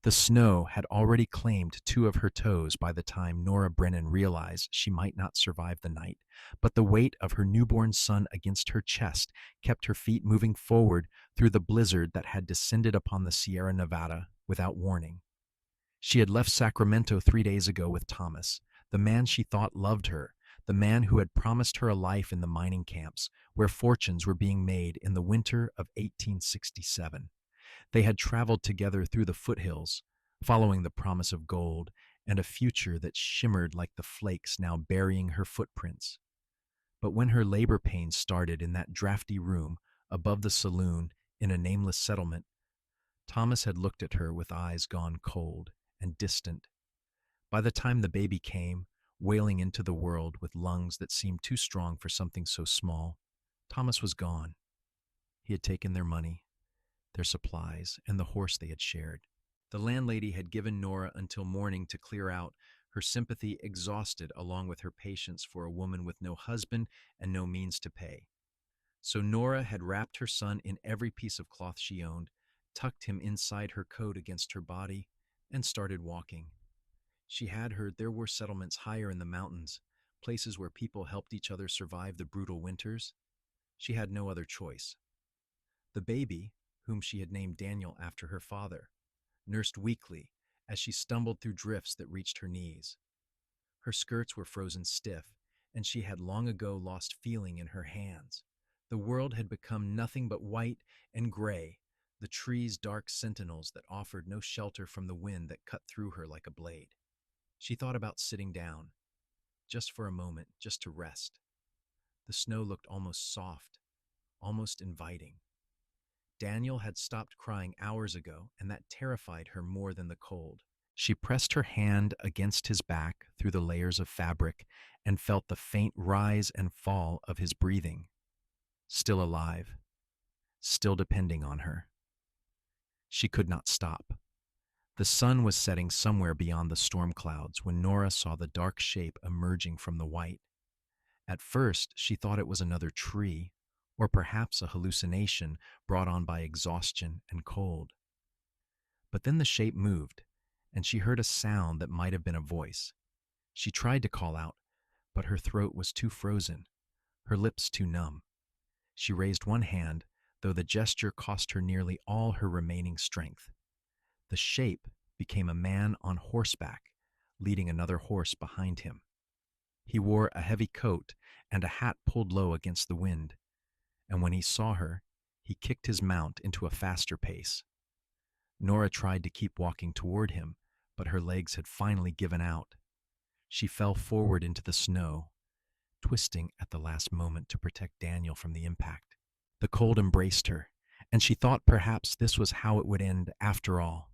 The snow had already claimed two of her toes by the time Nora Brennan realized she might not survive the night, but the weight of her newborn son against her chest kept her feet moving forward through the blizzard that had descended upon the Sierra Nevada without warning. She had left Sacramento 3 days ago with Thomas, the man she thought loved her, the man who had promised her a life in the mining camps where fortunes were being made in the winter of 1867. They had traveled together through the foothills, following the promise of gold and a future that shimmered like the flakes now burying her footprints. But when her labor pains started in that drafty room above the saloon in a nameless settlement, Thomas had looked at her with eyes gone cold and distant. By the time the baby came, wailing into the world with lungs that seemed too strong for something so small, Thomas was gone. He had taken their money, their supplies, and the horse they had shared. The landlady had given Nora until morning to clear out, her sympathy exhausted along with her patience for a woman with no husband and no means to pay. So Nora had wrapped her son in every piece of cloth she owned, tucked him inside her coat against her body, and started walking. She had heard there were settlements higher in the mountains, places where people helped each other survive the brutal winters. She had no other choice. The baby, whom she had named Daniel after her father, nursed weakly as she stumbled through drifts that reached her knees. Her skirts were frozen stiff, and she had long ago lost feeling in her hands. The world had become nothing but white and gray, the trees dark sentinels that offered no shelter from the wind that cut through her like a blade. She thought about sitting down, just for a moment, just to rest. The snow looked almost soft, almost inviting. Daniel had stopped crying hours ago, and that terrified her more than the cold. She pressed her hand against his back through the layers of fabric and felt the faint rise and fall of his breathing. Still alive, still depending on her. She could not stop. The sun was setting somewhere beyond the storm clouds when Nora saw the dark shape emerging from the white. At first, she thought it was another tree, or perhaps a hallucination brought on by exhaustion and cold. But then the shape moved, and she heard a sound that might have been a voice. She tried to call out, but her throat was too frozen, her lips too numb. She raised one hand, though the gesture cost her nearly all her remaining strength. The shape became a man on horseback, leading another horse behind him. He wore a heavy coat and a hat pulled low against the wind, and when he saw her, he kicked his mount into a faster pace. Nora tried to keep walking toward him, but her legs had finally given out. She fell forward into the snow, twisting at the last moment to protect Daniel from the impact. The cold embraced her, and she thought perhaps this was how it would end after all.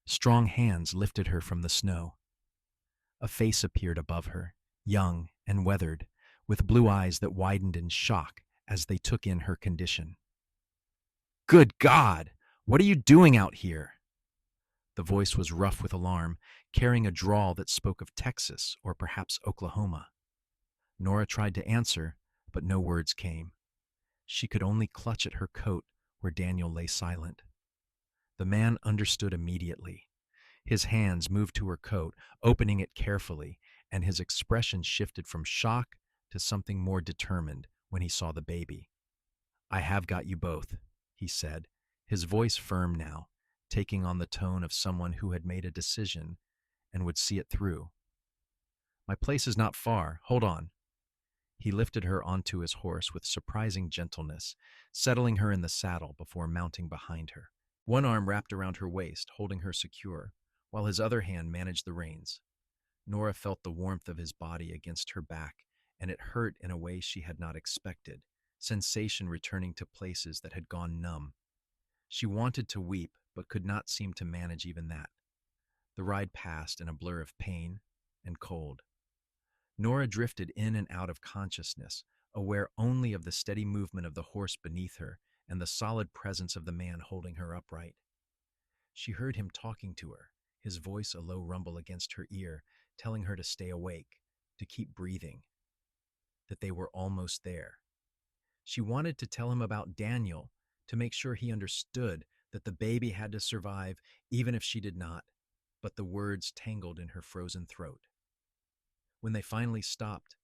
Strong hands lifted her from the snow. A face appeared above her, young and weathered, with blue eyes that widened in shock as they took in her condition. "Good God! What are you doing out here?" The voice was rough with alarm, carrying a drawl that spoke of Texas or perhaps Oklahoma. Nora tried to answer, but no words came. She could only clutch at her coat where Daniel lay silent. The man understood immediately. His hands moved to her coat, opening it carefully, and his expression shifted from shock to something more determined when he saw the baby. "I have got you both," he said, his voice firm now, taking on the tone of someone who had made a decision and would see it through. "My place is not far. Hold on." He lifted her onto his horse with surprising gentleness, settling her in the saddle before mounting behind her. One arm wrapped around her waist, holding her secure, while his other hand managed the reins. Nora felt the warmth of his body against her back, and it hurt in a way she had not expected, sensation returning to places that had gone numb. She wanted to weep, but could not seem to manage even that. The ride passed in a blur of pain and cold. Nora drifted in and out of consciousness, aware only of the steady movement of the horse beneath her and the solid presence of the man holding her upright. She heard him talking to her, his voice a low rumble against her ear, telling her to stay awake, to keep breathing, that they were almost there. She wanted to tell him about Daniel, to make sure he understood, that the baby had to survive even if she did not, but the words tangled in her frozen throat. When they finally stopped,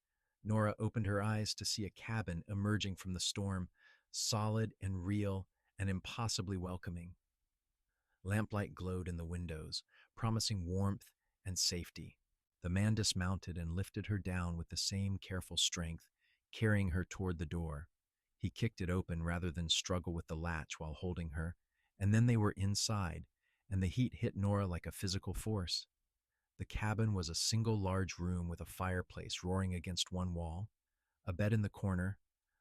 Nora opened her eyes to see a cabin emerging from the storm, solid and real and impossibly welcoming. Lamplight glowed in the windows, promising warmth and safety. The man dismounted and lifted her down with the same careful strength, carrying her toward the door. He kicked it open rather than struggle with the latch while holding her, and then they were inside, and the heat hit Nora like a physical force. The cabin was a single large room with a fireplace roaring against one wall, a bed in the corner,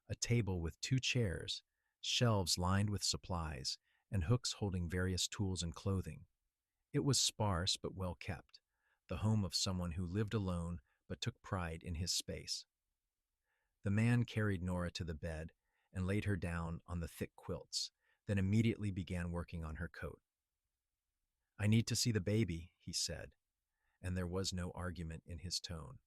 a table with two chairs, shelves lined with supplies, and hooks holding various tools and clothing. It was sparse but well kept, the home of someone who lived alone but took pride in his space. The man carried Nora to the bed and laid her down on the thick quilts, then immediately began working on her coat. "I need to see the baby," he said, and there was no argument in his tone.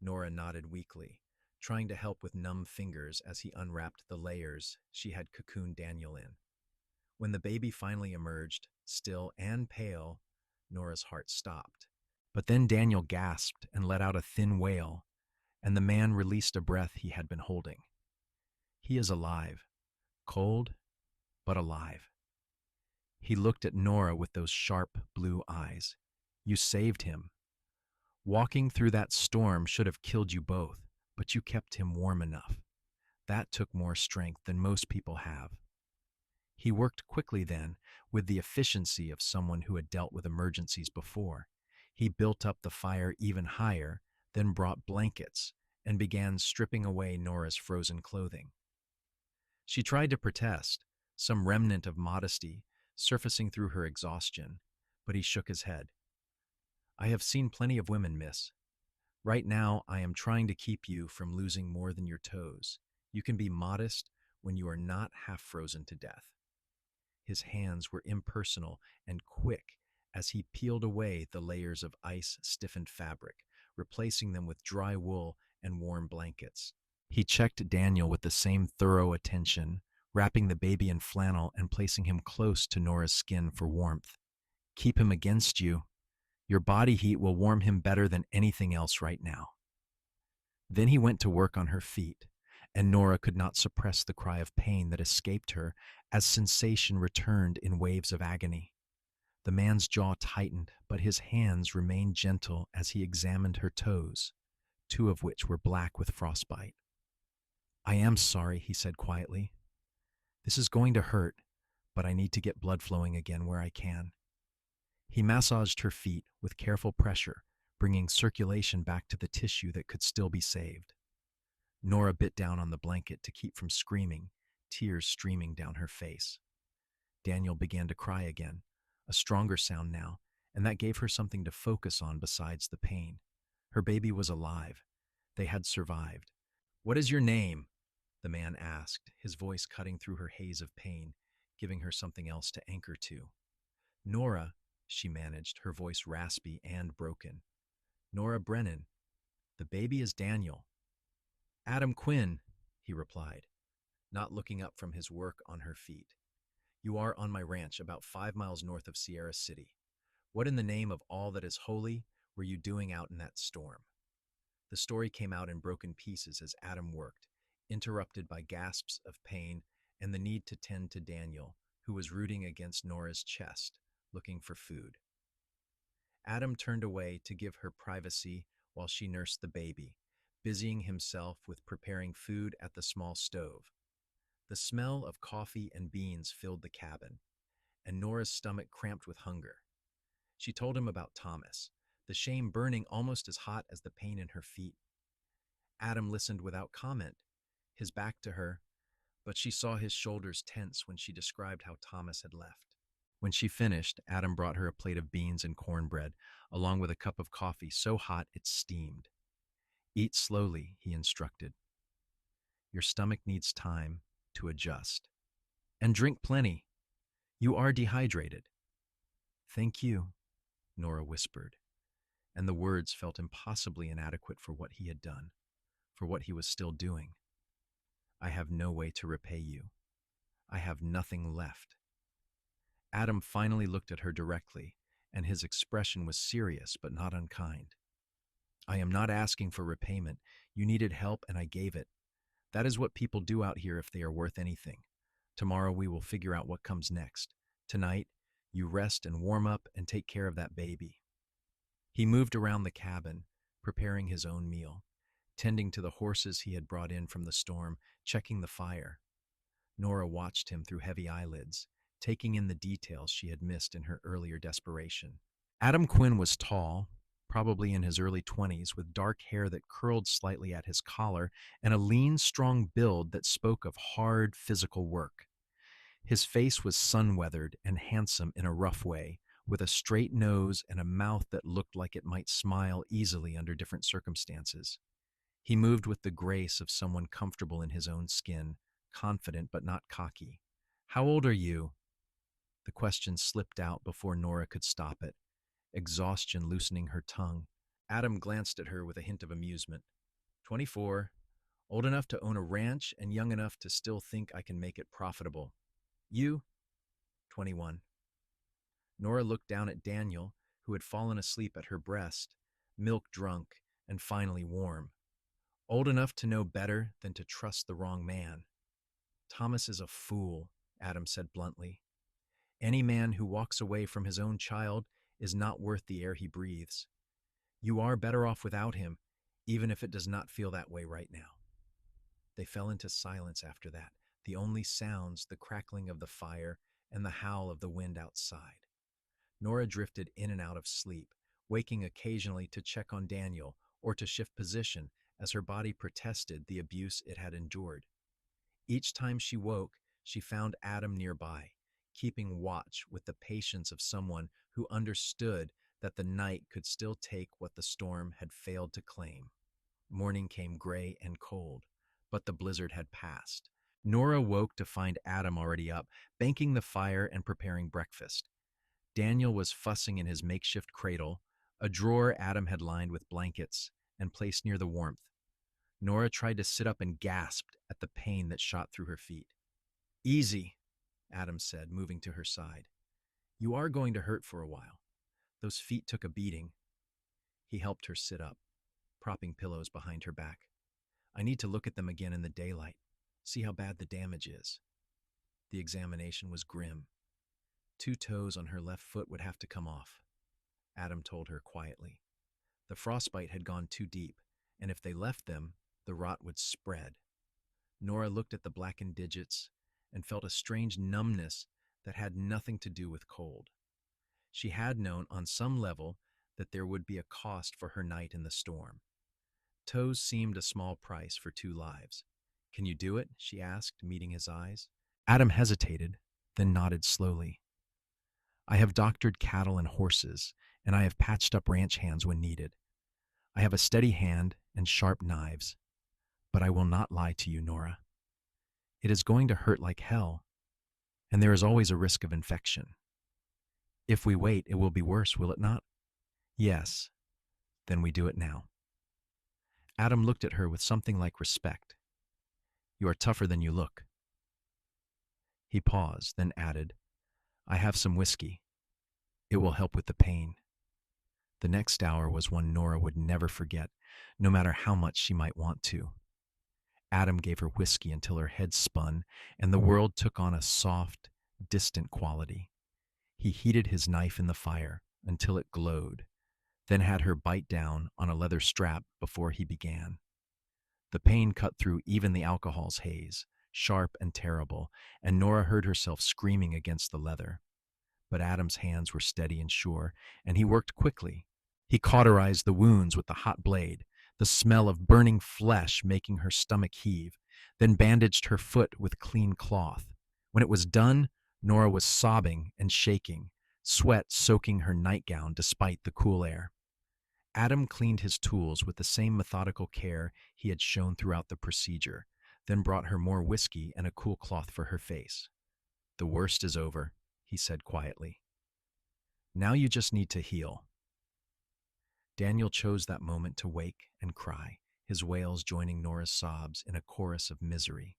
Nora nodded weakly, trying to help with numb fingers as he unwrapped the layers she had cocooned Daniel in. When the baby finally emerged, still and pale, Nora's heart stopped. But then Daniel gasped and let out a thin wail, and the man released a breath he had been holding. He is alive, cold, but alive. He looked at Nora with those sharp blue eyes. "You saved him. Walking through that storm should have killed you both, but you kept him warm enough. That took more strength than most people have." He worked quickly then, with the efficiency of someone who had dealt with emergencies before. He built up the fire even higher, then brought blankets, and began stripping away Nora's frozen clothing. She tried to protest, some remnant of modesty surfacing through her exhaustion, but he shook his head. "I have seen plenty of women, miss. Right now, I am trying to keep you from losing more than your toes. You can be modest when you are not half frozen to death." His hands were impersonal and quick as he peeled away the layers of ice-stiffened fabric, replacing them with dry wool and warm blankets. He checked Daniel with the same thorough attention, wrapping the baby in flannel and placing him close to Nora's skin for warmth. "Keep him against you. Your body heat will warm him better than anything else right now." Then he went to work on her feet, and Nora could not suppress the cry of pain that escaped her as sensation returned in waves of agony. The man's jaw tightened, but his hands remained gentle as he examined her toes, two of which were black with frostbite. "I am sorry," he said quietly. "This is going to hurt, but I need to get blood flowing again where I can." He massaged her feet with careful pressure, bringing circulation back to the tissue that could still be saved. Nora bit down on the blanket to keep from screaming, tears streaming down her face. Daniel began to cry again, a stronger sound now, and that gave her something to focus on besides the pain. Her baby was alive. They had survived. "What is your name?" the man asked, his voice cutting through her haze of pain, giving her something else to anchor to. "Nora," she managed, her voice raspy and broken. "Nora Brennan. The baby is Daniel." "Adam Quinn," he replied, not looking up from his work on her feet. "You are on my ranch about 5 miles north of Sierra City. What in the name of all that is holy were you doing out in that storm?" The story came out in broken pieces as Adam worked, interrupted by gasps of pain and the need to tend to Daniel, who was rooting against Nora's chest, looking for food. Adam turned away to give her privacy while she nursed the baby, busying himself with preparing food at the small stove. The smell of coffee and beans filled the cabin, and Nora's stomach cramped with hunger. She told him about Thomas, the shame burning almost as hot as the pain in her feet. Adam listened without comment, his back to her, but she saw his shoulders tense when she described how Thomas had left. When she finished, Adam brought her a plate of beans and cornbread, along with a cup of coffee so hot it steamed. "Eat slowly," he instructed. "Your stomach needs time to adjust. And drink plenty. You are dehydrated." "Thank you," Nora whispered, and the words felt impossibly inadequate for what he had done, for what he was still doing. "I have no way to repay you. I have nothing left." Adam finally looked at her directly, and his expression was serious but not unkind. I am not asking for repayment. You needed help, and I gave it. That is what people do out here if they are worth anything. Tomorrow we will figure out what comes next. Tonight, you rest and warm up and take care of that baby. He moved around the cabin, preparing his own meal, tending to the horses he had brought in from the storm, checking the fire. Nora watched him through heavy eyelids, taking in the details she had missed in her earlier desperation. Adam Quinn was tall, probably in his early 20s, with dark hair that curled slightly at his collar and a lean, strong build that spoke of hard physical work. His face was sun-weathered and handsome in a rough way, with a straight nose and a mouth that looked like it might smile easily under different circumstances. He moved with the grace of someone comfortable in his own skin, confident but not cocky. "How old are you?" The question slipped out before Nora could stop it, exhaustion loosening her tongue. Adam glanced at her with a hint of amusement. 24, old enough to own a ranch and young enough to still think I can make it profitable. You? 21. Nora looked down at Daniel, who had fallen asleep at her breast, milk drunk and finally warm. Old enough to know better than to trust the wrong man. Thomas is a fool, Adam said bluntly. Any man who walks away from his own child is not worth the air he breathes. You are better off without him, even if it does not feel that way right now. They fell into silence after that, the only sounds the crackling of the fire and the howl of the wind outside. Nora drifted in and out of sleep, waking occasionally to check on Daniel or to shift position as her body protested the abuse it had endured. Each time she woke, she found Adam nearby, keeping watch with the patience of someone who understood that the night could still take what the storm had failed to claim. Morning came gray and cold, but the blizzard had passed. Nora woke to find Adam already up, banking the fire and preparing breakfast. Daniel was fussing in his makeshift cradle, a drawer Adam had lined with blankets and placed near the warmth. Nora tried to sit up and gasped at the pain that shot through her feet. "Easy," Adam said, moving to her side. "You are going to hurt for a while." Those feet took a beating. He helped her sit up, propping pillows behind her back. "I need to look at them again in the daylight, see how bad the damage is." The examination was grim. 2 toes on her left foot would have to come off, Adam told her quietly. The frostbite had gone too deep, and if they left them, the rot would spread. Nora looked at the blackened digits and felt a strange numbness that had nothing to do with cold. She had known on some level that there would be a cost for her night in the storm. Toes seemed a small price for 2 lives. "Can you do it?" she asked, meeting his eyes. Adam hesitated, then nodded slowly. "I have doctored cattle and horses, and I have patched up ranch hands when needed. I have a steady hand and sharp knives. But I will not lie to you, Nora. It is going to hurt like hell, and there is always a risk of infection. If we wait, it will be worse, will it not?" "Yes." "Then we do it now." Adam looked at her with something like respect. "You are tougher than you look." He paused, then added, "I have some whiskey. It will help with the pain." The next hour was one Nora would never forget, no matter how much she might want to. Adam gave her whiskey until her head spun and the world took on a soft, distant quality. He heated his knife in the fire until it glowed, then had her bite down on a leather strap before he began. The pain cut through even the alcohol's haze, sharp and terrible, and Nora heard herself screaming against the leather. But Adam's hands were steady and sure, and he worked quickly. He cauterized the wounds with the hot blade, the smell of burning flesh making her stomach heave, then bandaged her foot with clean cloth. When it was done, Nora was sobbing and shaking, sweat soaking her nightgown despite the cool air. Adam cleaned his tools with the same methodical care he had shown throughout the procedure, then brought her more whiskey and a cool cloth for her face. "The worst is over," he said quietly. "Now you just need to heal." Daniel chose that moment to wake and cry, his wails joining Nora's sobs in a chorus of misery.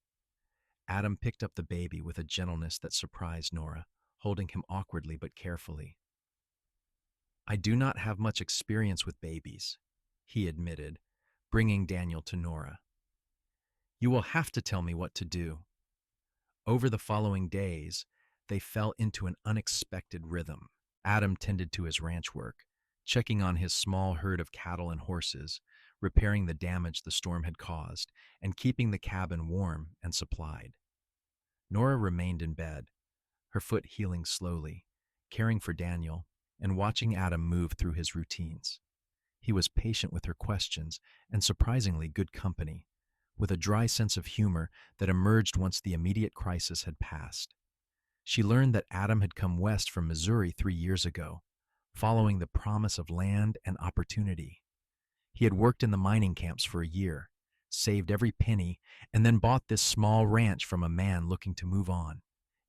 Adam picked up the baby with a gentleness that surprised Nora, holding him awkwardly but carefully. I do not have much experience with babies, he admitted, bringing Daniel to Nora. You will have to tell me what to do. Over the following days, they fell into an unexpected rhythm. Adam tended to his ranch work, checking on his small herd of cattle and horses, repairing the damage the storm had caused, and keeping the cabin warm and supplied. Nora remained in bed, her foot healing slowly, caring for Daniel and watching Adam move through his routines. He was patient with her questions and surprisingly good company, with a dry sense of humor that emerged once the immediate crisis had passed. She learned that Adam had come west from Missouri 3 years ago, following the promise of land and opportunity. He had worked in the mining camps for a year, saved every penny, and then bought this small ranch from a man looking to move on.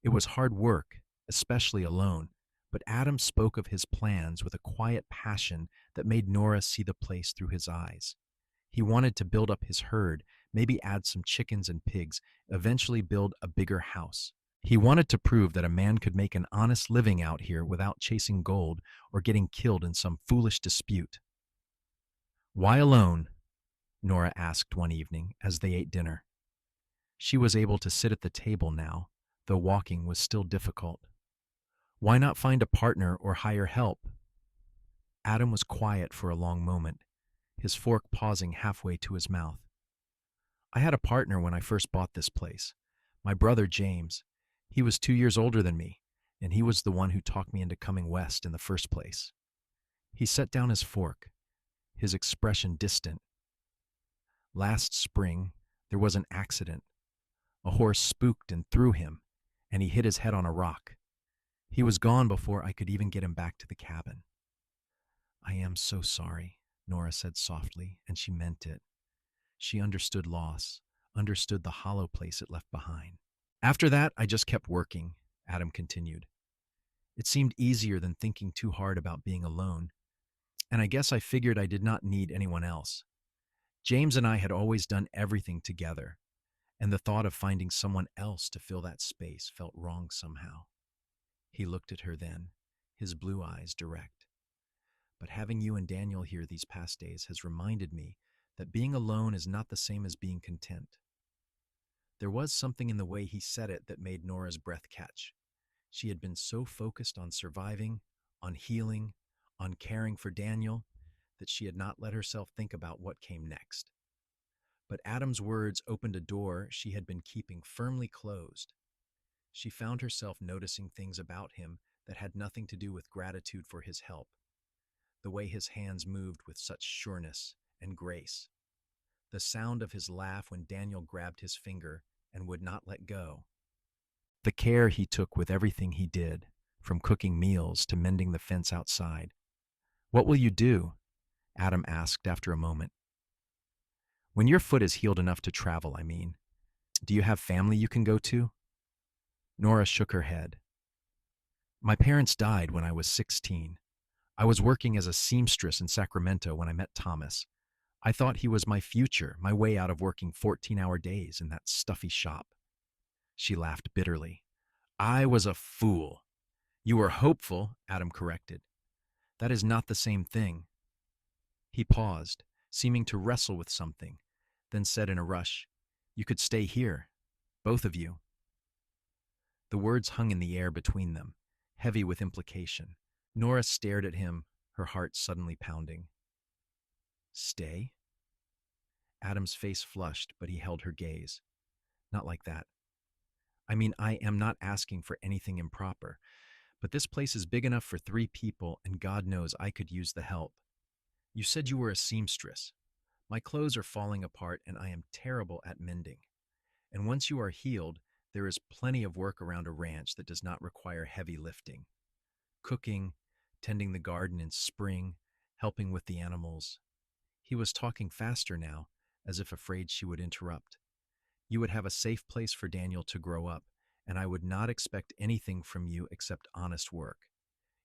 It was hard work, especially alone, but Adam spoke of his plans with a quiet passion that made Nora see the place through his eyes. He wanted to build up his herd, maybe add some chickens and pigs, eventually build a bigger house. He wanted to prove that a man could make an honest living out here without chasing gold or getting killed in some foolish dispute. Why alone? Nora asked one evening as they ate dinner. She was able to sit at the table now, though walking was still difficult. Why not find a partner or hire help? Adam was quiet for a long moment, his fork pausing halfway to his mouth. I had a partner when I first bought this place, my brother James. He was 2 years older than me, and he was the one who talked me into coming west in the first place. He set down his fork, his expression distant. Last spring, there was an accident. A horse spooked and threw him, and he hit his head on a rock. He was gone before I could even get him back to the cabin. I am so sorry, Nora said softly, and she meant it. She understood loss, understood the hollow place it left behind. After that, I just kept working, Adam continued. It seemed easier than thinking too hard about being alone, and I guess I figured I did not need anyone else. James and I had always done everything together, and the thought of finding someone else to fill that space felt wrong somehow. He looked at her then, his blue eyes direct. But having you and Daniel here these past days has reminded me that being alone is not the same as being content. There was something in the way he said it that made Nora's breath catch. She had been so focused on surviving, on healing, on caring for Daniel, that she had not let herself think about what came next. But Adam's words opened a door she had been keeping firmly closed. She found herself noticing things about him that had nothing to do with gratitude for his help, the way his hands moved with such sureness and grace, the sound of his laugh when Daniel grabbed his finger and would not let go, the care he took with everything he did, from cooking meals to mending the fence outside. What will you do? Adam asked after a moment. When your foot is healed enough to travel, I mean. Do you have family you can go to? Nora shook her head. My parents died when I was 16. I was working as a seamstress in Sacramento when I met Thomas. I thought he was my future, my way out of working 14-hour days in that stuffy shop. She laughed bitterly. I was a fool. You were hopeful, Adam corrected. That is not the same thing. He paused, seeming to wrestle with something, then said in a rush, You could stay here, both of you. The words hung in the air between them, heavy with implication. Nora stared at him, her heart suddenly pounding. Stay? Adam's face flushed, but he held her gaze. Not like that. I mean, I am not asking for anything improper, but this place is big enough for 3 people, and God knows I could use the help. You said you were a seamstress. My clothes are falling apart, and I am terrible at mending. And once you are healed, there is plenty of work around a ranch that does not require heavy lifting. Cooking, tending the garden in spring, helping with the animals. He was talking faster now, as if afraid she would interrupt. You would have a safe place for Daniel to grow up, and I would not expect anything from you except honest work.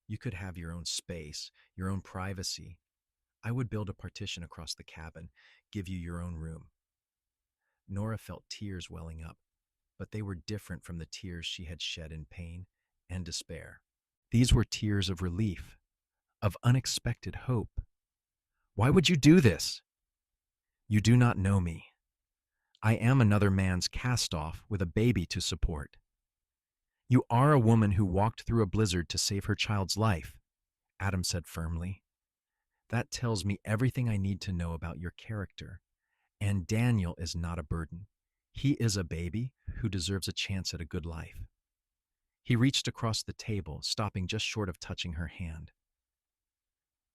You could have your own space, your own privacy. I would build a partition across the cabin, give you your own room. Nora felt tears welling up, but they were different from the tears she had shed in pain and despair. These were tears of relief, of unexpected hope. Why would you do this? You do not know me. I am another man's cast-off with a baby to support. You are a woman who walked through a blizzard to save her child's life, Adam said firmly. That tells me everything I need to know about your character. And Daniel is not a burden. He is a baby who deserves a chance at a good life. He reached across the table, stopping just short of touching her hand.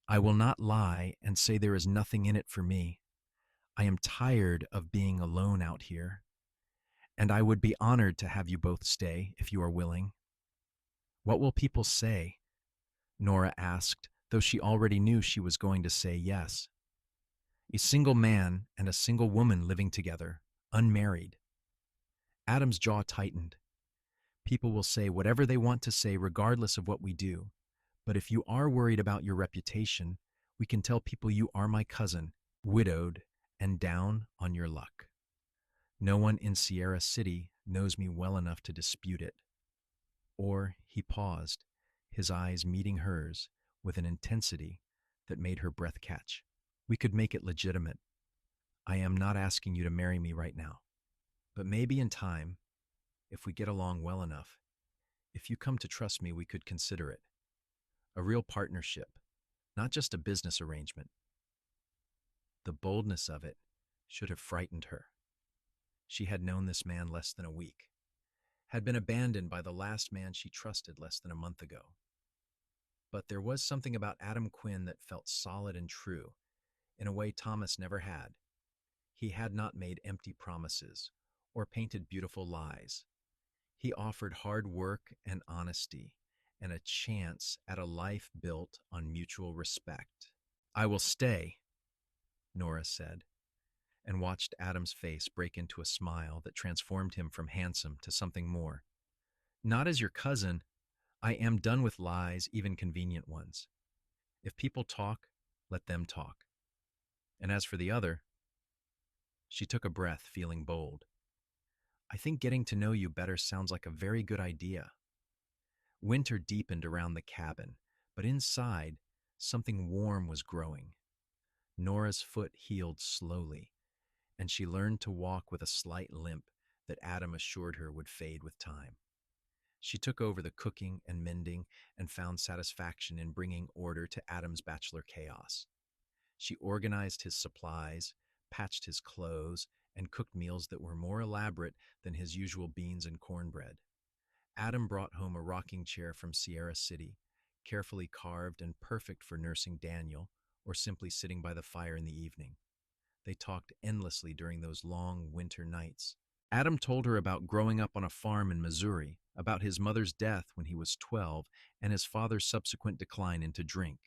I will not lie and say there is nothing in it for me. I am tired of being alone out here, and I would be honored to have you both stay if you are willing. What will people say? Nora asked, though she already knew she was going to say yes. A single man and a single woman living together, unmarried. Adam's jaw tightened. People will say whatever they want to say regardless of what we do. But if you are worried about your reputation, we can tell people you are my cousin, widowed, and down on your luck. No one in Sierra City knows me well enough to dispute it. Or he paused, his eyes meeting hers with an intensity that made her breath catch. We could make it legitimate. I am not asking you to marry me right now. But maybe in time, if we get along well enough, if you come to trust me, we could consider it. A real partnership, not just a business arrangement. The boldness of it should have frightened her. She had known this man less than a week, had been abandoned by the last man she trusted less than a month ago. But there was something about Adam Quinn that felt solid and true, in a way Thomas never had. He had not made empty promises or painted beautiful lies. He offered hard work and honesty and a chance at a life built on mutual respect. I will stay, Nora said, and watched Adam's face break into a smile that transformed him from handsome to something more. Not as your cousin. I am done with lies, even convenient ones. If people talk, let them talk. And as for the other, she took a breath, feeling bold. I think getting to know you better sounds like a very good idea. Winter deepened around the cabin, but inside, something warm was growing. Nora's foot healed slowly, and she learned to walk with a slight limp that Adam assured her would fade with time. She took over the cooking and mending and found satisfaction in bringing order to Adam's bachelor chaos. She organized his supplies, patched his clothes, and cooked meals that were more elaborate than his usual beans and cornbread. Adam brought home a rocking chair from Sierra City, carefully carved and perfect for nursing Daniel or simply sitting by the fire in the evening. They talked endlessly during those long winter nights. Adam told her about growing up on a farm in Missouri, about his mother's death when he was 12, and his father's subsequent decline into drink.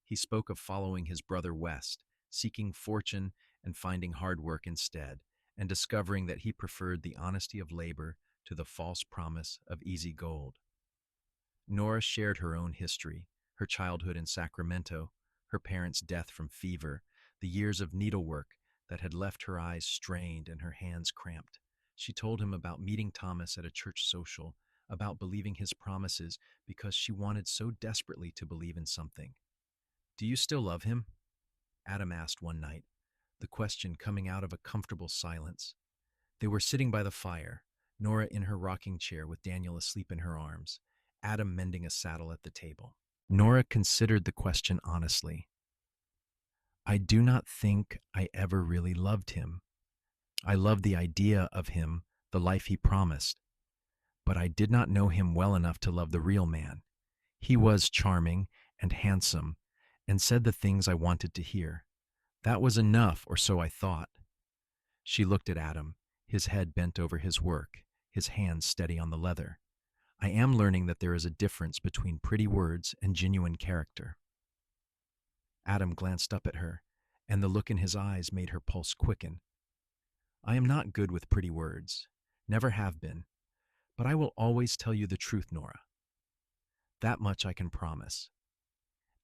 He spoke of following his brother west, seeking fortune and finding hard work instead, and discovering that he preferred the honesty of labor to the false promise of easy gold. Nora shared her own history, her childhood in Sacramento, her parents' death from fever, the years of needlework that had left her eyes strained and her hands cramped. She told him about meeting Thomas at a church social, about believing his promises because she wanted so desperately to believe in something. Do you still love him? Adam asked one night, the question coming out of a comfortable silence. They were sitting by the fire, Nora in her rocking chair with Daniel asleep in her arms, Adam mending a saddle at the table. Nora considered the question honestly. I do not think I ever really loved him. I loved the idea of him, the life he promised, but I did not know him well enough to love the real man. He was charming and handsome and said the things I wanted to hear. That was enough, or so I thought. She looked at Adam, his head bent over his work, his hands steady on the leather. I am learning that there is a difference between pretty words and genuine character. Adam glanced up at her, and the look in his eyes made her pulse quicken. I am not good with pretty words, never have been, but I will always tell you the truth, Nora. That much I can promise.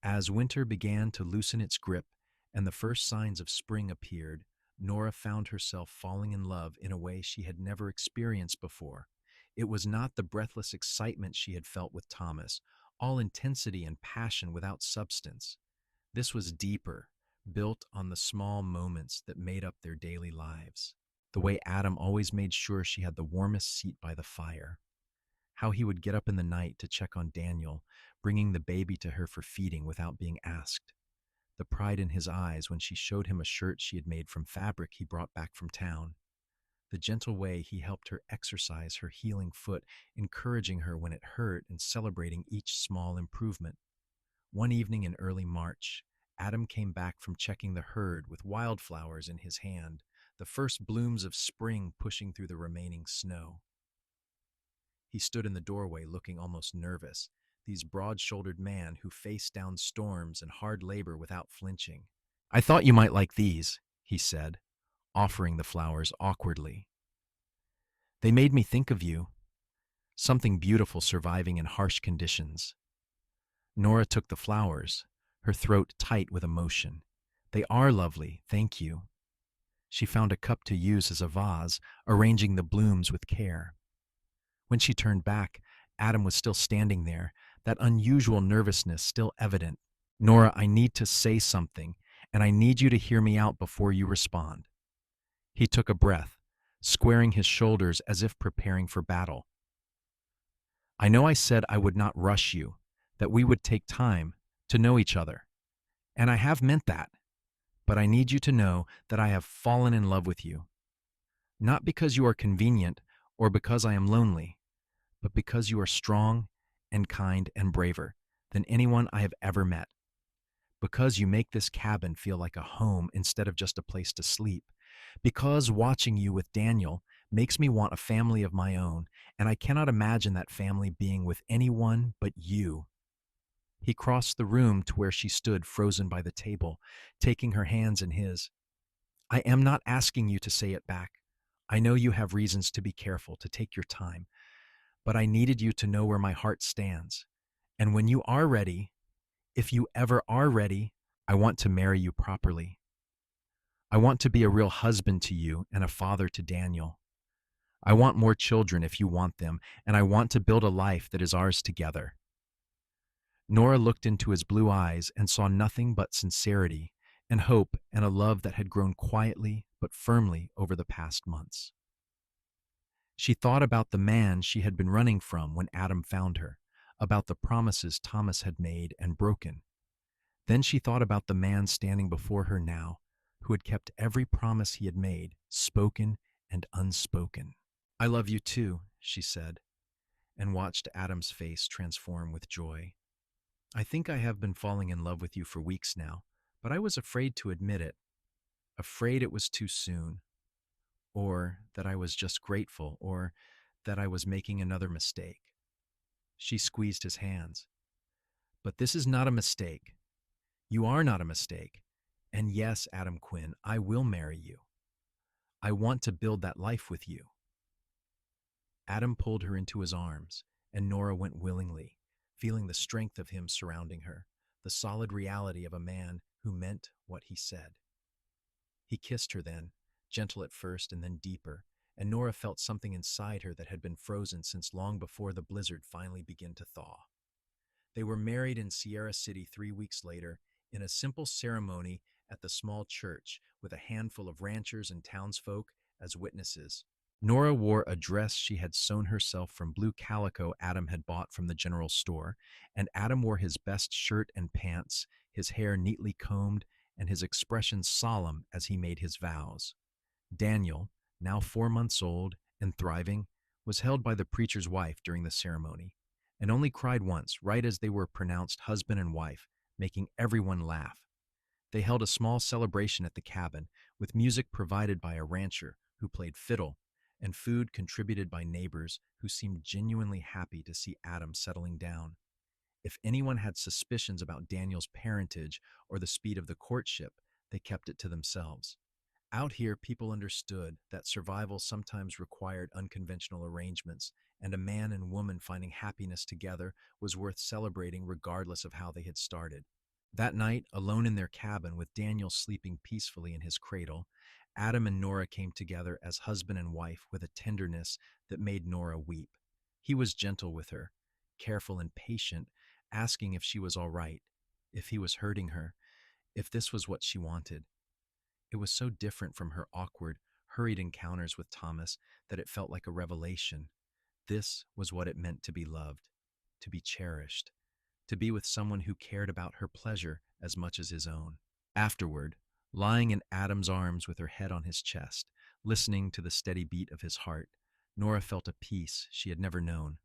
As winter began to loosen its grip and the first signs of spring appeared, Nora found herself falling in love in a way she had never experienced before. It was not the breathless excitement she had felt with Thomas, all intensity and passion without substance. This was deeper, built on the small moments that made up their daily lives. The way Adam always made sure she had the warmest seat by the fire. How he would get up in the night to check on Daniel, bringing the baby to her for feeding without being asked. The pride in his eyes when she showed him a shirt she had made from fabric he brought back from town. The gentle way he helped her exercise her healing foot, encouraging her when it hurt and celebrating each small improvement. One evening in early March, Adam came back from checking the herd with wildflowers in his hand, the first blooms of spring pushing through the remaining snow. He stood in the doorway looking almost nervous, this broad-shouldered man who faced down storms and hard labor without flinching. "I thought you might like these," he said, offering the flowers awkwardly. "They made me think of you, something beautiful surviving in harsh conditions." Nora took the flowers, her throat tight with emotion. "They are lovely, thank you." She found a cup to use as a vase, arranging the blooms with care. When she turned back, Adam was still standing there, that unusual nervousness still evident. "Nora, I need to say something, and I need you to hear me out before you respond." He took a breath, squaring his shoulders as if preparing for battle. "I know I said I would not rush you, that we would take time to know each other, and I have meant that, but I need you to know that I have fallen in love with you. Not because you are convenient or because I am lonely, but because you are strong and kind and braver than anyone I have ever met. Because you make this cabin feel like a home instead of just a place to sleep. Because watching you with Daniel makes me want a family of my own, and I cannot imagine that family being with anyone but you." He crossed the room to where she stood frozen by the table, taking her hands in his. "I am not asking you to say it back. I know you have reasons to be careful, to take your time, but I needed you to know where my heart stands. And when you are ready, if you ever are ready, I want to marry you properly. I want to be a real husband to you and a father to Daniel. I want more children if you want them, and I want to build a life that is ours together." Nora looked into his blue eyes and saw nothing but sincerity and hope and a love that had grown quietly but firmly over the past months. She thought about the man she had been running from when Adam found her, about the promises Thomas had made and broken. Then she thought about the man standing before her now, who had kept every promise he had made, spoken and unspoken. "I love you too," she said, and watched Adam's face transform with joy. "I think I have been falling in love with you for weeks now, but I was afraid to admit it, afraid it was too soon, or that I was just grateful, or that I was making another mistake." She squeezed his hands. "But this is not a mistake. You are not a mistake. And yes, Adam Quinn, I will marry you. I want to build that life with you." Adam pulled her into his arms, and Nora went willingly, feeling the strength of him surrounding her, the solid reality of a man who meant what he said. He kissed her then, gentle at first and then deeper, and Nora felt something inside her that had been frozen since long before the blizzard finally began to thaw. They were married in Sierra City 3 weeks later, in a simple ceremony at the small church with a handful of ranchers and townsfolk as witnesses. Nora wore a dress she had sewn herself from blue calico Adam had bought from the general store, and Adam wore his best shirt and pants, his hair neatly combed, and his expression solemn as he made his vows. Daniel, now 4 months old and thriving, was held by the preacher's wife during the ceremony, and only cried once, right as they were pronounced husband and wife, making everyone laugh. They held a small celebration at the cabin, with music provided by a rancher who played fiddle, and food contributed by neighbors who seemed genuinely happy to see Adam settling down. If anyone had suspicions about Daniel's parentage or the speed of the courtship, they kept it to themselves. Out here, people understood that survival sometimes required unconventional arrangements, and a man and woman finding happiness together was worth celebrating regardless of how they had started. That night, alone in their cabin with Daniel sleeping peacefully in his cradle, Adam and Nora came together as husband and wife with a tenderness that made Nora weep. He was gentle with her, careful and patient, asking if she was all right, if he was hurting her, if this was what she wanted. It was so different from her awkward, hurried encounters with Thomas that it felt like a revelation. This was what it meant to be loved, to be cherished, to be with someone who cared about her pleasure as much as his own. Afterward, lying in Adam's arms with her head on his chest, listening to the steady beat of his heart, Nora felt a peace she had never known.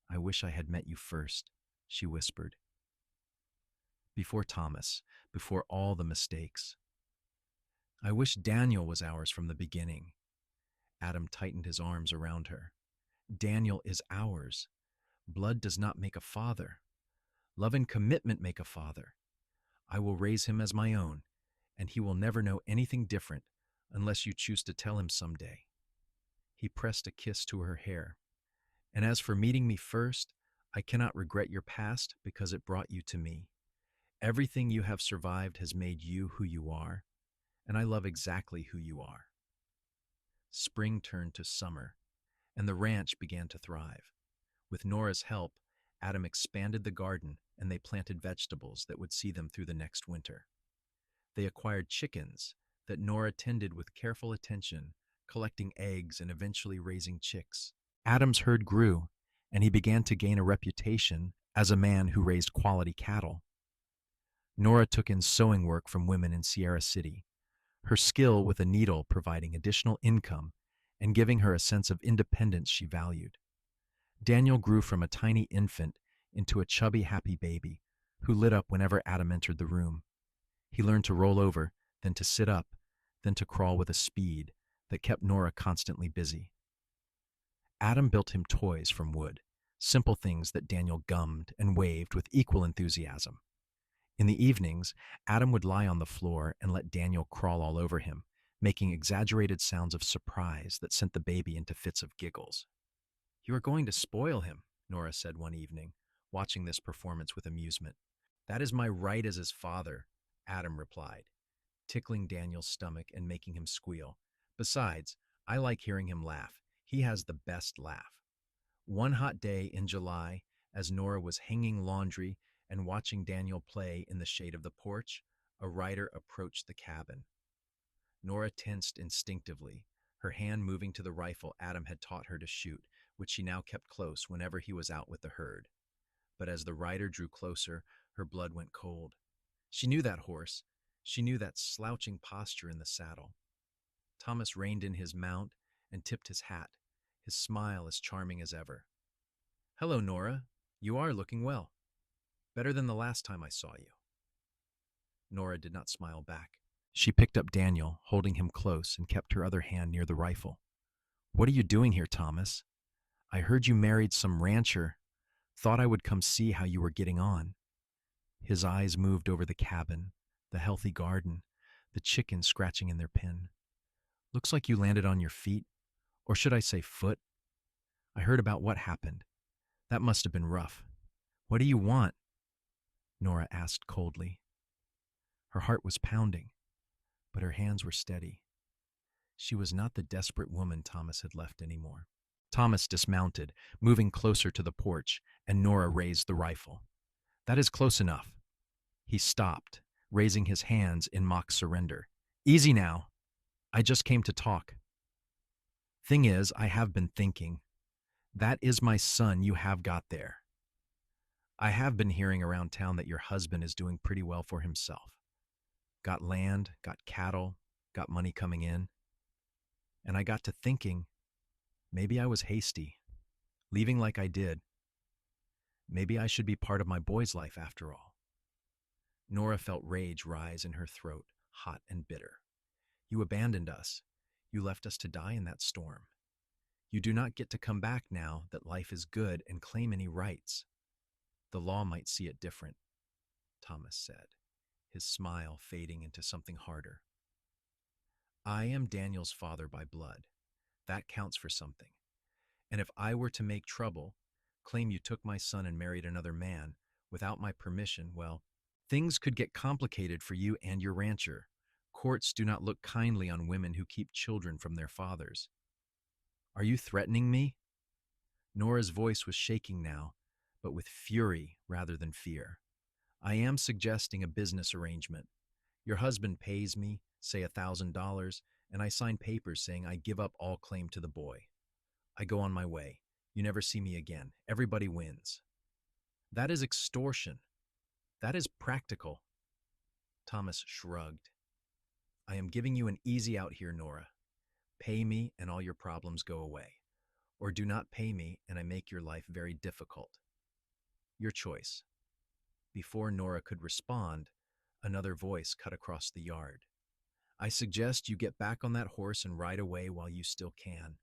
"I wish I had met you first," she whispered. "Before Thomas, before all the mistakes. I wish Daniel was ours from the beginning." Adam tightened his arms around her. "Daniel is ours. Blood does not make a father. Love and commitment make a father. I will raise him as my own, and he will never know anything different unless you choose to tell him someday." He pressed a kiss to her hair. "And as for meeting me first, I cannot regret your past because it brought you to me. Everything you have survived has made you who you are, and I love exactly who you are." Spring turned to summer, and the ranch began to thrive. With Nora's help, Adam expanded the garden and they planted vegetables that would see them through the next winter. They acquired chickens that Nora tended with careful attention, collecting eggs and eventually raising chicks. Adam's herd grew, and he began to gain a reputation as a man who raised quality cattle. Nora took in sewing work from women in Sierra City, her skill with a needle providing additional income and giving her a sense of independence she valued. Daniel grew from a tiny infant into a chubby, happy baby who lit up whenever Adam entered the room. He learned to roll over, then to sit up, then to crawl with a speed that kept Nora constantly busy. Adam built him toys from wood, simple things that Daniel gummed and waved with equal enthusiasm. In the evenings, Adam would lie on the floor and let Daniel crawl all over him, making exaggerated sounds of surprise that sent the baby into fits of giggles. "You are going to spoil him," Nora said one evening, watching this performance with amusement. "That is my right as his father," Adam replied, tickling Daniel's stomach and making him squeal. "Besides, I like hearing him laugh. He has the best laugh." One hot day in July, as Nora was hanging laundry and watching Daniel play in the shade of the porch, a rider approached the cabin. Nora tensed instinctively, her hand moving to the rifle Adam had taught her to shoot, which she now kept close whenever he was out with the herd. But as the rider drew closer, her blood went cold. She knew that horse. She knew that slouching posture in the saddle. Thomas reined in his mount and tipped his hat, his smile as charming as ever. "Hello, Nora. You are looking well. Better than the last time I saw you." Nora did not smile back. She picked up Daniel, holding him close, and kept her other hand near the rifle. "What are you doing here, Thomas? I heard you married some rancher. Thought I would come see how you were getting on." His eyes moved over the cabin, the healthy garden, the chickens scratching in their pen. "Looks like you landed on your feet, or should I say foot? I heard about what happened. That must have been rough. What do you want?" Nora asked coldly. Her heart was pounding, but her hands were steady. She was not the desperate woman Thomas had left anymore. Thomas dismounted, moving closer to the porch, and Nora raised the rifle. "That is close enough." He stopped, raising his hands in mock surrender. "Easy now. I just came to talk. Thing is, I have been thinking. That is my son you have got there. I have been hearing around town that your husband is doing pretty well for himself. Got land, got cattle, got money coming in. And I got to thinking, maybe I was hasty, leaving like I did. Maybe I should be part of my boy's life after all." Nora felt rage rise in her throat, hot and bitter. "You abandoned us. You left us to die in that storm. You do not get to come back now that life is good and claim any rights. The law might see it different," Thomas said, his smile fading into something harder. "I am Daniel's father by blood. That counts for something. And if I were to make trouble, claim you took my son and married another man, without my permission, well, things could get complicated for you and your rancher. Courts do not look kindly on women who keep children from their fathers." "Are you threatening me?" Nora's voice was shaking now, but with fury rather than fear. I am suggesting a business arrangement. Your husband pays me, say $1,000, and I sign papers saying I give up all claim to the boy. I go on my way. You never see me again. Everybody wins. That is extortion. That is practical. Thomas shrugged. I am giving you an easy out here, Nora. Pay me and all your problems go away. Or do not pay me and I make your life very difficult. Your choice. Before Nora could respond, another voice cut across the yard. I suggest you get back on that horse and ride away while you still can.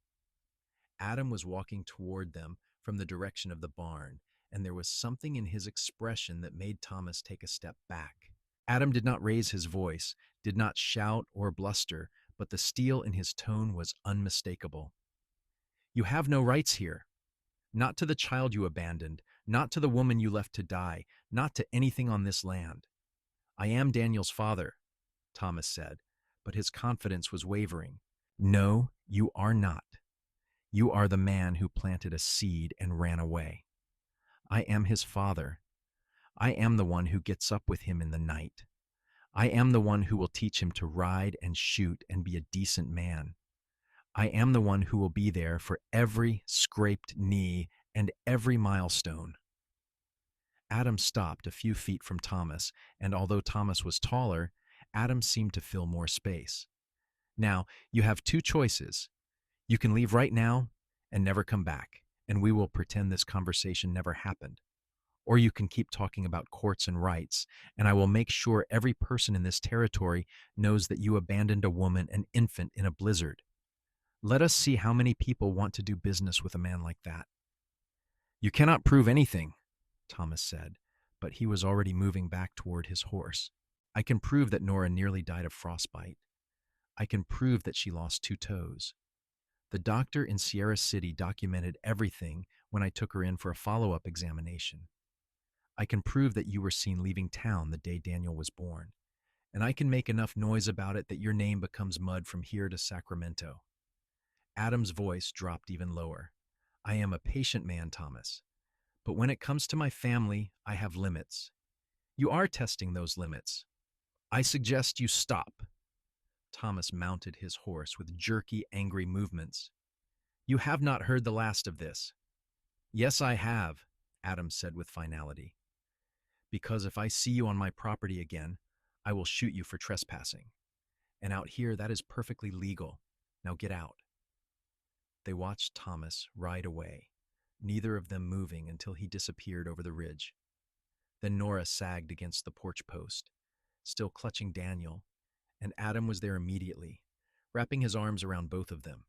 Adam was walking toward them from the direction of the barn, and there was something in his expression that made Thomas take a step back. Adam did not raise his voice, did not shout or bluster, but the steel in his tone was unmistakable. You have no rights here. Not to the child you abandoned, not to the woman you left to die, not to anything on this land. I am Daniel's father, Thomas said, but his confidence was wavering. No, you are not. You are the man who planted a seed and ran away. I am his father. I am the one who gets up with him in the night. I am the one who will teach him to ride and shoot and be a decent man. I am the one who will be there for every scraped knee and every milestone. Adam stopped a few feet from Thomas, and although Thomas was taller, Adam seemed to fill more space. Now, you have two choices. You can leave right now and never come back, and we will pretend this conversation never happened. Or you can keep talking about courts and rights, and I will make sure every person in this territory knows that you abandoned a woman and infant in a blizzard. Let us see how many people want to do business with a man like that. You cannot prove anything, Thomas said, but he was already moving back toward his horse. I can prove that Nora nearly died of frostbite. I can prove that she lost 2 toes. The doctor in Sierra City documented everything when I took her in for a follow-up examination. I can prove that you were seen leaving town the day Daniel was born, and I can make enough noise about it that your name becomes mud from here to Sacramento. Adam's voice dropped even lower. I am a patient man, Thomas, but when it comes to my family, I have limits. You are testing those limits. I suggest you stop. Thomas mounted his horse with jerky, angry movements. You have not heard the last of this. Yes, I have, Adam said with finality. Because if I see you on my property again, I will shoot you for trespassing. And out here, that is perfectly legal. Now get out. They watched Thomas ride away, neither of them moving until he disappeared over the ridge. Then Nora sagged against the porch post, still clutching Daniel, and Adam was there immediately, wrapping his arms around both of them.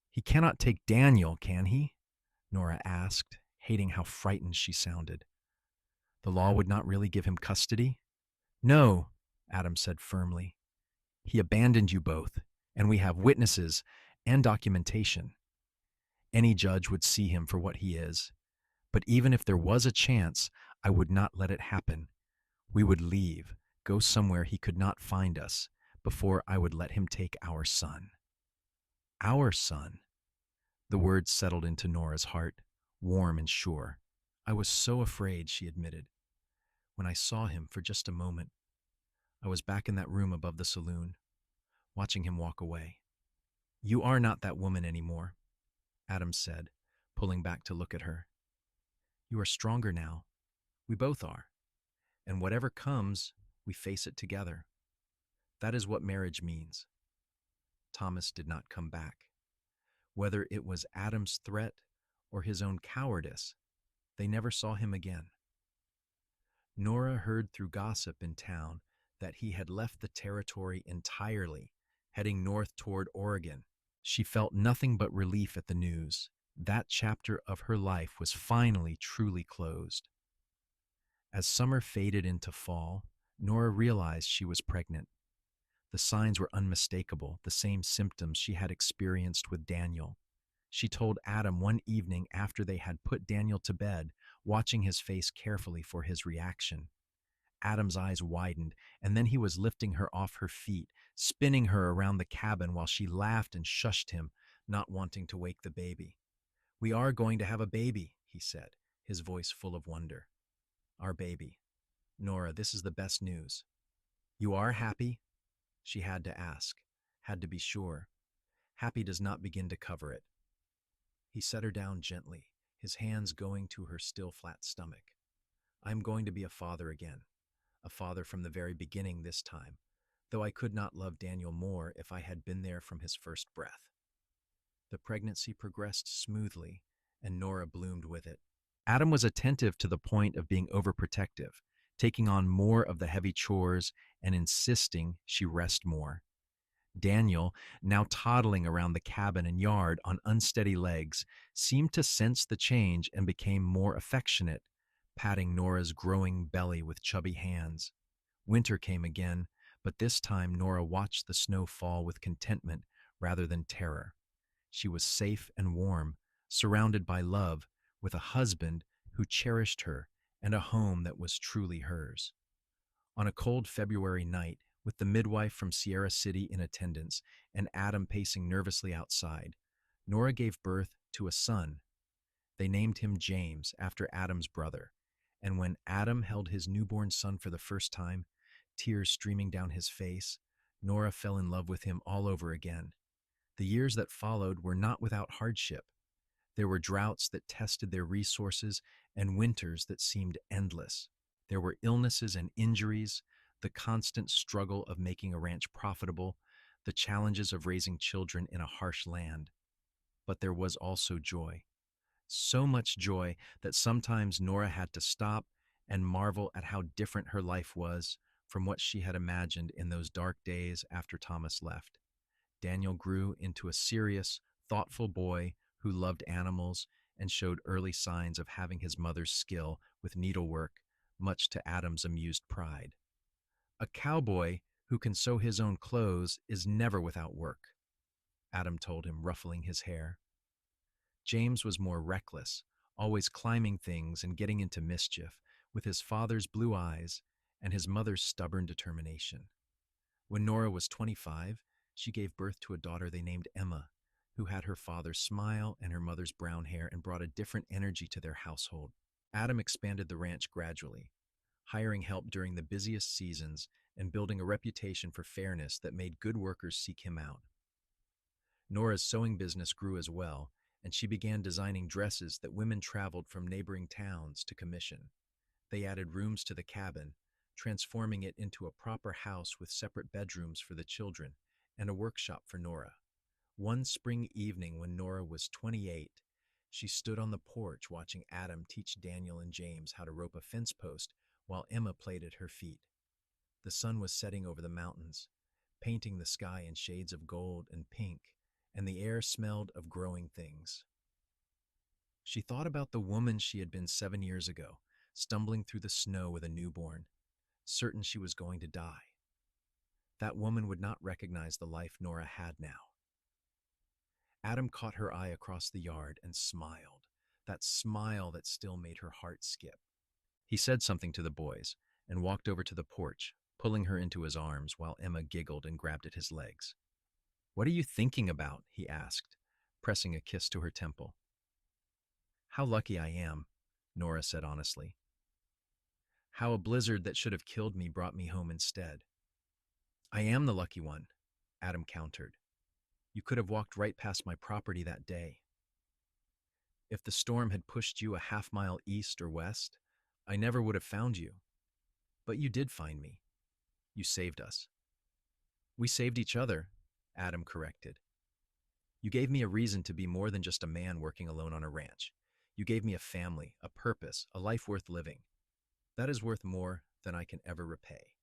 He cannot take Daniel, can he? Nora asked, hating how frightened she sounded. The law would not really give him custody? No, Adam said firmly. He abandoned you both, and we have witnesses and documentation. Any judge would see him for what he is. But even if there was a chance, I would not let it happen. We would leave, go somewhere he could not find us, before I would let him take our son. Our son. The words settled into Nora's heart, warm and sure. I was so afraid, she admitted. When I saw him for just a moment, I was back in that room above the saloon, watching him walk away. You are not that woman anymore, Adam said, pulling back to look at her. You are stronger now. We both are. And whatever comes, we face it together. That is what marriage means. Thomas did not come back. Whether it was Adam's threat or his own cowardice, they never saw him again. Nora heard through gossip in town that he had left the territory entirely, heading north toward Oregon. She felt nothing but relief at the news. That chapter of her life was finally truly closed. As summer faded into fall, Nora realized she was pregnant. The signs were unmistakable, the same symptoms she had experienced with Daniel. She told Adam one evening after they had put Daniel to bed, watching his face carefully for his reaction. Adam's eyes widened, and then he was lifting her off her feet, spinning her around the cabin while she laughed and shushed him, not wanting to wake the baby. We are going to have a baby, he said, his voice full of wonder. Our baby. Nora, this is the best news. You are happy? She had to ask, had to be sure. Happy does not begin to cover it. He set her down gently, his hands going to her still flat stomach. I'm going to be a father again, a father from the very beginning this time, though I could not love Daniel more if I had been there from his first breath. The pregnancy progressed smoothly, and Nora bloomed with it. Adam was attentive to the point of being overprotective, taking on more of the heavy chores and insisting she rest more. Daniel, now toddling around the cabin and yard on unsteady legs, seemed to sense the change and became more affectionate, patting Nora's growing belly with chubby hands. Winter came again, but this time Nora watched the snow fall with contentment rather than terror. She was safe and warm, surrounded by love, with a husband who cherished her and a home that was truly hers. On a cold February night, with the midwife from Sierra City in attendance and Adam pacing nervously outside, Nora gave birth to a son. They named him James, after Adam's brother, and when Adam held his newborn son for the first time, tears streaming down his face, Nora fell in love with him all over again. The years that followed were not without hardship. There were droughts that tested their resources and winters that seemed endless. There were illnesses and injuries, the constant struggle of making a ranch profitable, the challenges of raising children in a harsh land. But there was also joy. So much joy that sometimes Nora had to stop and marvel at how different her life was from what she had imagined in those dark days after Thomas left. Daniel grew into a serious, thoughtful boy who loved animals and showed early signs of having his mother's skill with needlework, much to Adam's amused pride. A cowboy who can sew his own clothes is never without work, Adam told him, ruffling his hair. James was more reckless, always climbing things and getting into mischief, with his father's blue eyes and his mother's stubborn determination. When Nora was 25, she gave birth to a daughter they named Emma, who had her father's smile and her mother's brown hair and brought a different energy to their household. Adam expanded the ranch gradually, hiring help during the busiest seasons and building a reputation for fairness that made good workers seek him out. Nora's sewing business grew as well, and she began designing dresses that women traveled from neighboring towns to commission. They added rooms to the cabin, transforming it into a proper house with separate bedrooms for the children and a workshop for Nora. One spring evening when Nora was 28, she stood on the porch watching Adam teach Daniel and James how to rope a fence post while Emma played at her feet. The sun was setting over the mountains, painting the sky in shades of gold and pink, and the air smelled of growing things. She thought about the woman she had been 7 years ago, stumbling through the snow with a newborn, certain she was going to die. That woman would not recognize the life Nora had now. Adam caught her eye across the yard and smiled, that smile that still made her heart skip. He said something to the boys and walked over to the porch, pulling her into his arms while Emma giggled and grabbed at his legs. "What are you thinking about?" he asked, pressing a kiss to her temple. "How lucky I am," Nora said honestly. "How a blizzard that should have killed me brought me home instead." "I am the lucky one," Adam countered. "You could have walked right past my property that day. If the storm had pushed you a half-mile east or west, I never would have found you. But you did find me. You saved us." "We saved each other," Adam corrected. "You gave me a reason to be more than just a man working alone on a ranch. You gave me a family, a purpose, a life worth living. That is worth more than I can ever repay."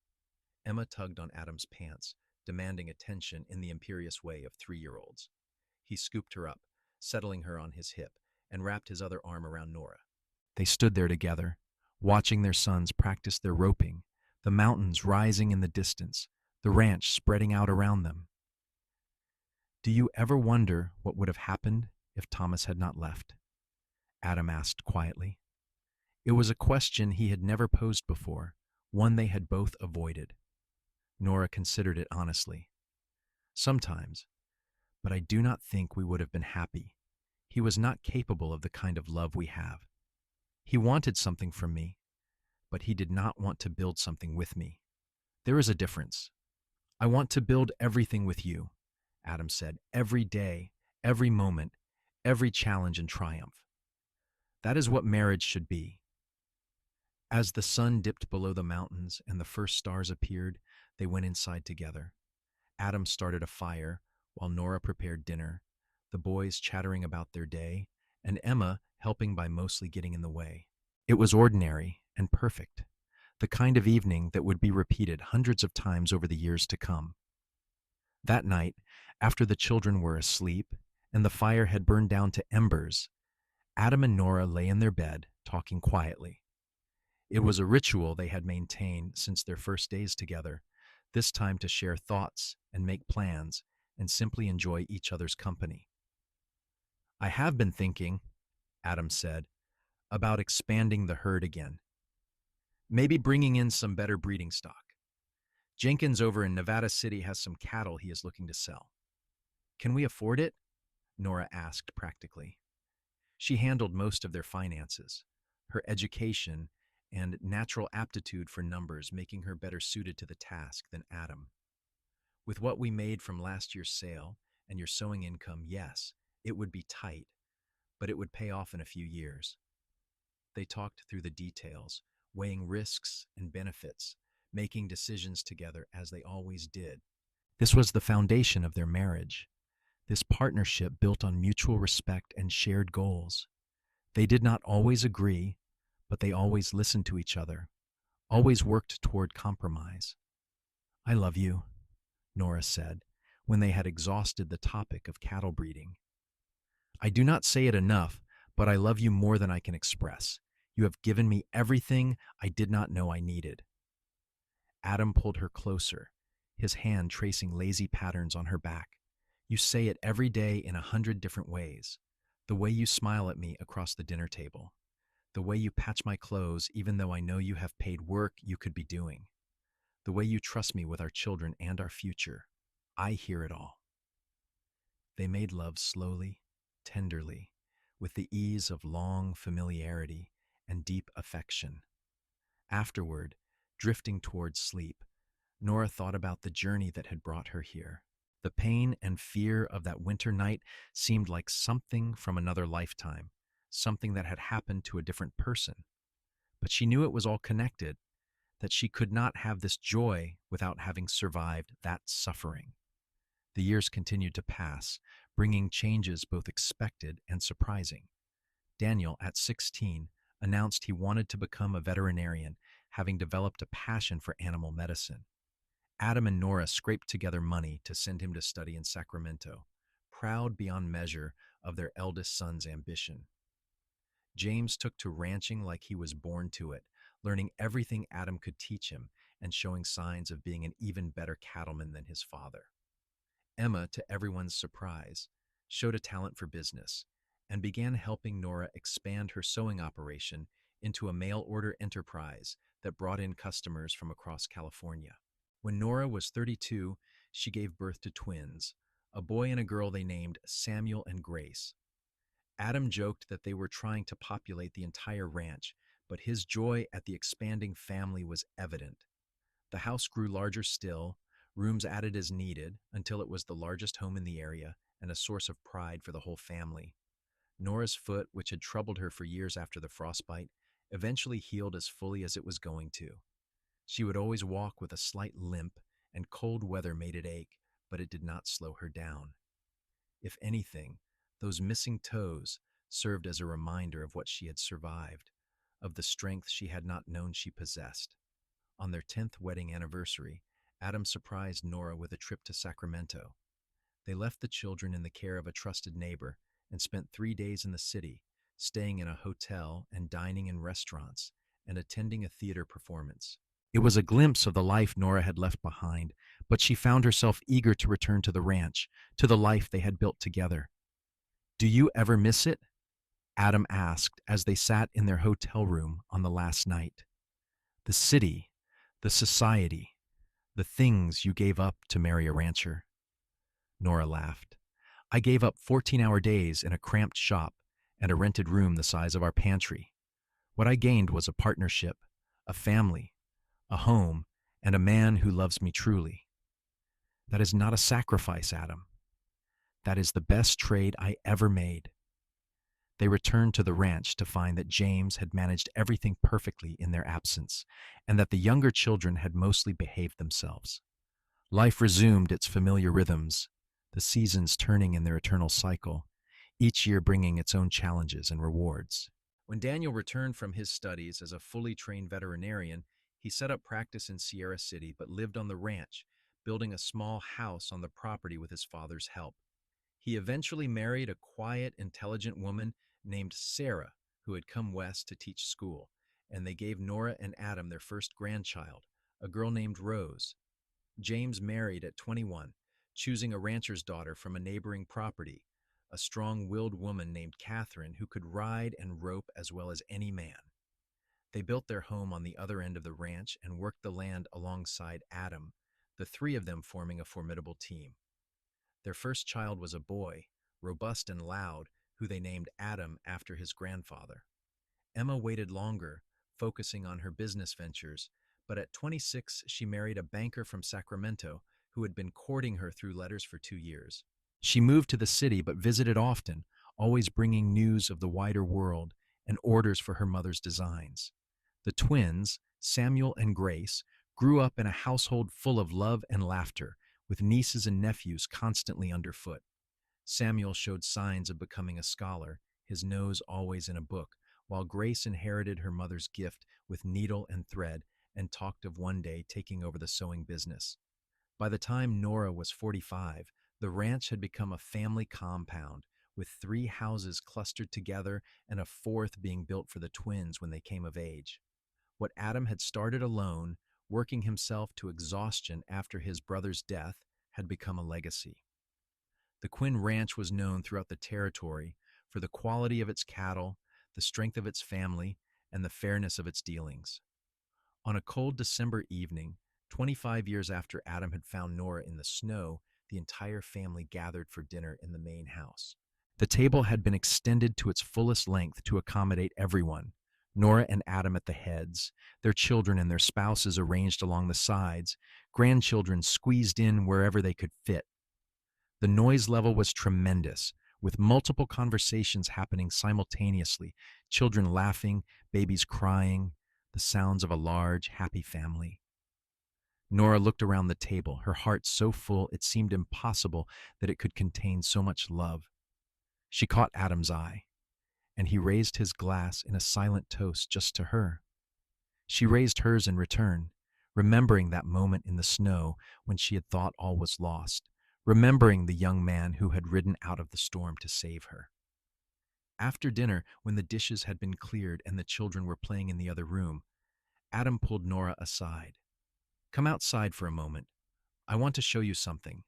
Emma tugged on Adam's pants, demanding attention in the imperious way of 3-year-olds. He scooped her up, settling her on his hip, and wrapped his other arm around Nora. They stood there together, watching their sons practice their roping, the mountains rising in the distance, the ranch spreading out around them. "Do you ever wonder what would have happened if Thomas had not left?" Adam asked quietly. It was a question he had never posed before, one they had both avoided. Nora considered it honestly. "Sometimes, but I do not think we would have been happy. He was not capable of the kind of love we have. He wanted something from me, but he did not want to build something with me. There is a difference. I want to build everything with you, Adam said, every day, every moment, every challenge and triumph. That is what marriage should be. As the sun dipped below the mountains and the first stars appeared, they went inside together. Adam started a fire while Nora prepared dinner, the boys chattering about their day, and Emma helping by mostly getting in the way. It was ordinary and perfect, the kind of evening that would be repeated hundreds of times over the years to come. That night, after the children were asleep and the fire had burned down to embers, Adam and Nora lay in their bed, talking quietly. It was a ritual they had maintained since their first days together, this time to share thoughts and make plans and simply enjoy each other's company. I have been thinking, Adam said, about expanding the herd again. Maybe bringing in some better breeding stock. Jenkins over in Nevada City has some cattle he is looking to sell. Can we afford it? Nora asked practically. She handled most of their finances, her education, and natural aptitude for numbers making her better suited to the task than Adam. With what we made from last year's sale and your sewing income, yes, it would be tight, but it would pay off in a few years. They talked through the details, weighing risks and benefits, making decisions together as they always did. This was the foundation of their marriage. This partnership built on mutual respect and shared goals. They did not always agree, but they always listened to each other, always worked toward compromise. I love you, Nora said, when they had exhausted the topic of cattle breeding. I do not say it enough, but I love you more than I can express. You have given me everything I did not know I needed. Adam pulled her closer, his hand tracing lazy patterns on her back. You say it every day in 100 different ways. The way you smile at me across the dinner table. The way you patch my clothes even though I know you have paid work you could be doing. The way you trust me with our children and our future. I hear it all. They made love slowly, tenderly, with the ease of long familiarity and deep affection. Afterward, drifting towards sleep, Nora thought about the journey that had brought her here. The pain and fear of that winter night seemed like something from another lifetime, something that had happened to a different person. But she knew it was all connected, that she could not have this joy without having survived that suffering. The years continued to pass, bringing changes both expected and surprising. Daniel, at 16, announced he wanted to become a veterinarian, having developed a passion for animal medicine. Adam and Nora scraped together money to send him to study in Sacramento, proud beyond measure of their eldest son's ambition. James took to ranching like he was born to it, learning everything Adam could teach him and showing signs of being an even better cattleman than his father. Emma, to everyone's surprise, showed a talent for business and began helping Nora expand her sewing operation into a mail-order enterprise that brought in customers from across California. When Nora was 32, she gave birth to twins, a boy and a girl they named Samuel and Grace. Adam joked that they were trying to populate the entire ranch, but his joy at the expanding family was evident. The house grew larger still, rooms added as needed, until it was the largest home in the area and a source of pride for the whole family. Nora's foot, which had troubled her for years after the frostbite, eventually healed as fully as it was going to. She would always walk with a slight limp, and cold weather made it ache, but it did not slow her down. If anything, those missing toes served as a reminder of what she had survived, of the strength she had not known she possessed. On their 10th wedding anniversary, Adam surprised Nora with a trip to Sacramento. They left the children in the care of a trusted neighbor and spent 3 days in the city, staying in a hotel and dining in restaurants and attending a theater performance. It was a glimpse of the life Nora had left behind, but she found herself eager to return to the ranch, to the life they had built together. Do you ever miss it? Adam asked as they sat in their hotel room on the last night. The city, the society, the things you gave up to marry a rancher. Nora laughed. I gave up 14-hour days in a cramped shop and a rented room the size of our pantry. What I gained was a partnership, a family, a home, and a man who loves me truly. That is not a sacrifice, Adam. That is the best trade I ever made. They returned to the ranch to find that James had managed everything perfectly in their absence, and that the younger children had mostly behaved themselves. Life resumed its familiar rhythms, the seasons turning in their eternal cycle, each year bringing its own challenges and rewards. When Daniel returned from his studies as a fully trained veterinarian, he set up practice in Sierra City but lived on the ranch, building a small house on the property with his father's help. He eventually married a quiet, intelligent woman named Sarah, who had come west to teach school, and they gave Nora and Adam their first grandchild, a girl named Rose. James married at 21, choosing a rancher's daughter from a neighboring property, a strong-willed woman named Catherine who could ride and rope as well as any man. They built their home on the other end of the ranch and worked the land alongside Adam, the three of them forming a formidable team. Their first child was a boy, robust and loud, who they named Adam after his grandfather. Emma waited longer, focusing on her business ventures, but at 26 she married a banker from Sacramento who had been courting her through letters for 2 years. She moved to the city but visited often, always bringing news of the wider world and orders for her mother's designs. The twins, Samuel and Grace, grew up in a household full of love and laughter, with nieces and nephews constantly underfoot. Samuel showed signs of becoming a scholar, his nose always in a book, while Grace inherited her mother's gift with needle and thread and talked of one day taking over the sewing business. By the time Nora was 45, the ranch had become a family compound, with 3 houses clustered together and a fourth being built for the twins when they came of age. What Adam had started alone, working himself to exhaustion after his brother's death, had become a legacy. The Quinn Ranch was known throughout the territory for the quality of its cattle, the strength of its family, and the fairness of its dealings. On a cold December evening, 25 years after Adam had found Nora in the snow, the entire family gathered for dinner in the main house. The table had been extended to its fullest length to accommodate everyone. Nora and Adam at the heads, their children and their spouses arranged along the sides, grandchildren squeezed in wherever they could fit. The noise level was tremendous, with multiple conversations happening simultaneously, children laughing, babies crying, the sounds of a large, happy family. Nora looked around the table, her heart so full it seemed impossible that it could contain so much love. She caught Adam's eye, and he raised his glass in a silent toast just to her. She raised hers in return, remembering that moment in the snow when she had thought all was lost, remembering the young man who had ridden out of the storm to save her. After dinner, when the dishes had been cleared and the children were playing in the other room, Adam pulled Nora aside. "Come outside for a moment. I want to show you something."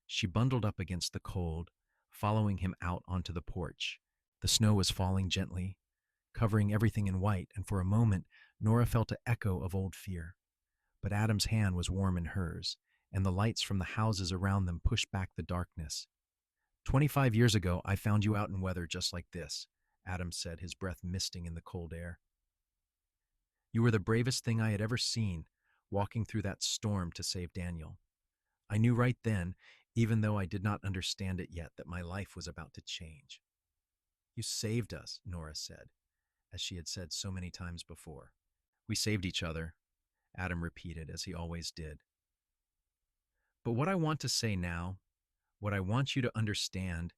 She bundled up against the cold, following him out onto the porch. The snow was falling gently, covering everything in white, and for a moment Nora felt an echo of old fear. But Adam's hand was warm in hers, and the lights from the houses around them pushed back the darkness. 25 years ago, I found you out in weather just like this," Adam said, his breath misting in the cold air. "You were the bravest thing I had ever seen, walking through that storm to save Daniel. I knew right then, even though I did not understand it yet, that my life was about to change." "You saved us," Nora said, as she had said so many times before. "We saved each other," Adam repeated, as he always did. "But what I want to say now, what I want you to understand,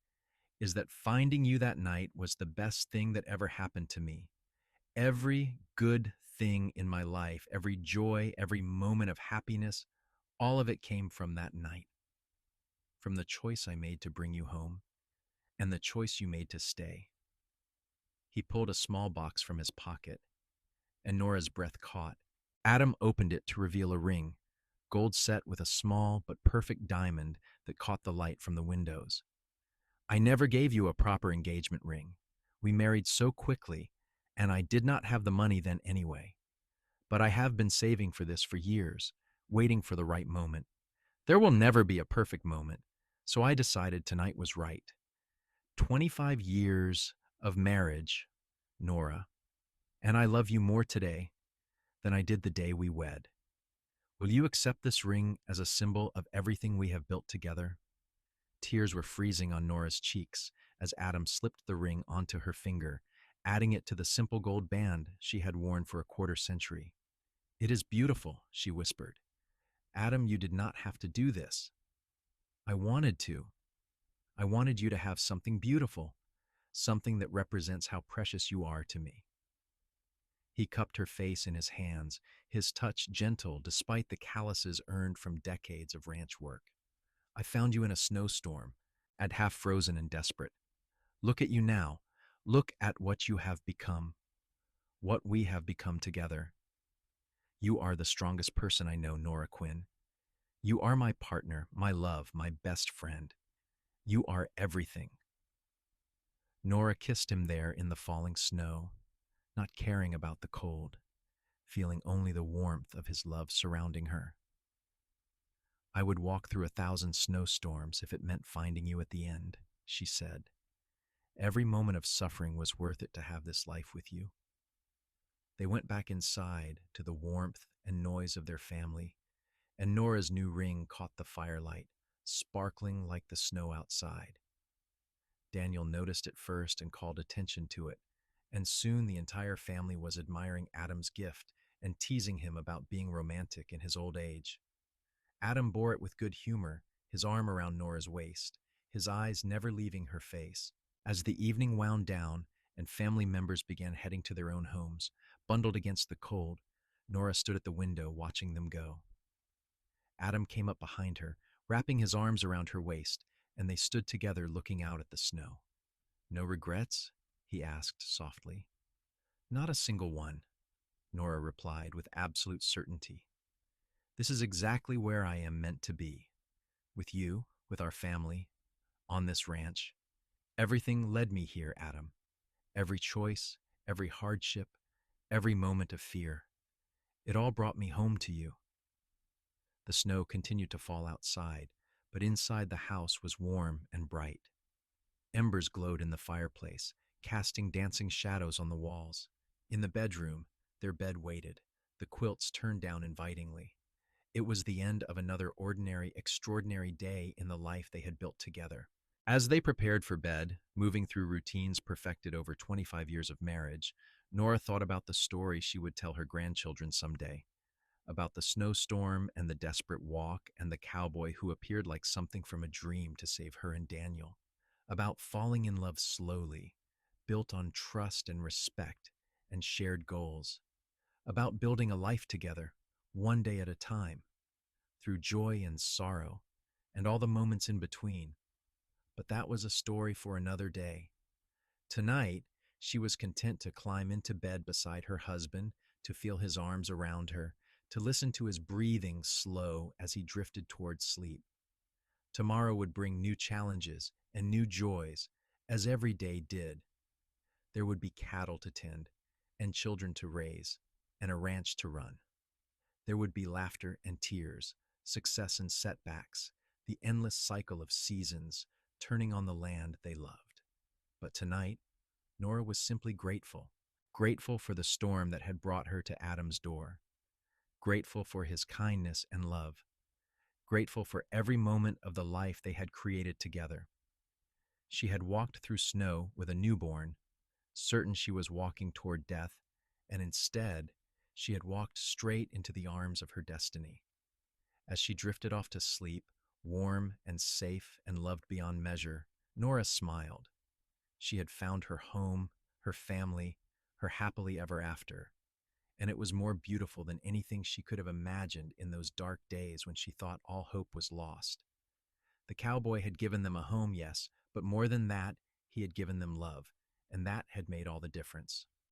is that finding you that night was the best thing that ever happened to me. Every good thing in my life, every joy, every moment of happiness, all of it came from that night. From the choice I made to bring you home, and the choice you made to stay." He pulled a small box from his pocket, and Nora's breath caught. Adam opened it to reveal a ring, gold set with a small but perfect diamond that caught the light from the windows. "I never gave you a proper engagement ring. We married so quickly, and I did not have the money then anyway. But I have been saving for this for years, waiting for the right moment. There will never be a perfect moment, So I decided tonight was right. 25 years of marriage, Nora, and I love you more today than I did the day we wed. Will you accept this ring as a symbol of everything we have built together? Tears were freezing on Nora's cheeks as Adam slipped the ring onto her finger, adding it to the simple gold band she had worn for a quarter century. It is beautiful, she whispered. Adam, you did not have to do this. I wanted to. I wanted you to have something beautiful, something that represents how precious you are to me. He cupped her face in his hands, his touch gentle despite the calluses earned from decades of ranch work. I found you in a snowstorm, and half frozen and desperate. Look at you now. Look at what you have become, what we have become together. You are the strongest person I know, Nora Quinn. You are my partner, my love, my best friend. You are everything. Nora kissed him there in the falling snow, not caring about the cold, feeling only the warmth of his love surrounding her. I would walk through 1,000 snowstorms if it meant finding you at the end, she said. Every moment of suffering was worth it to have this life with you. They went back inside to the warmth and noise of their family, and Nora's new ring caught the firelight, sparkling like the snow outside. Daniel noticed it first and called attention to it, and soon the entire family was admiring Adam's gift and teasing him about being romantic in his old age. Adam bore it with good humor, his arm around Nora's waist, his eyes never leaving her face. As the evening wound down and family members began heading to their own homes, bundled against the cold, Nora stood at the window watching them go. Adam came up behind her, wrapping his arms around her waist, and they stood together looking out at the snow. No regrets? He asked softly. Not a single one, Nora replied with absolute certainty. This is exactly where I am meant to be. With you, with our family, on this ranch. Everything led me here, Adam. Every choice, every hardship, every moment of fear. It all brought me home to you. The snow continued to fall outside, but inside the house was warm and bright. Embers glowed in the fireplace, casting dancing shadows on the walls. In the bedroom, their bed waited, the quilts turned down invitingly. It was the end of another ordinary, extraordinary day in the life they had built together. As they prepared for bed, moving through routines perfected over 25 years of marriage, Nora thought about the story she would tell her grandchildren someday, about the snowstorm and the desperate walk and the cowboy who appeared like something from a dream to save her and Daniel, about falling in love slowly, built on trust and respect and shared goals, about building a life together, one day at a time, through joy and sorrow, and all the moments in between. But that was a story for another day. Tonight, she was content to climb into bed beside her husband, to feel his arms around her, to listen to his breathing slow as he drifted toward sleep. Tomorrow would bring new challenges and new joys, as every day did. There would be cattle to tend, and children to raise, and a ranch to run. There would be laughter and tears, success and setbacks, the endless cycle of seasons, turning on the land they loved. But tonight, Nora was simply grateful, grateful for the storm that had brought her to Adam's door, grateful for his kindness and love, grateful for every moment of the life they had created together. She had walked through snow with a newborn, certain she was walking toward death, and instead, she had walked straight into the arms of her destiny. As she drifted off to sleep, warm and safe and loved beyond measure, Nora smiled. She had found her home, her family, her happily ever after, and it was more beautiful than anything she could have imagined in those dark days when she thought all hope was lost. The cowboy had given them a home, yes, but more than that, he had given them love, and that had made all the difference.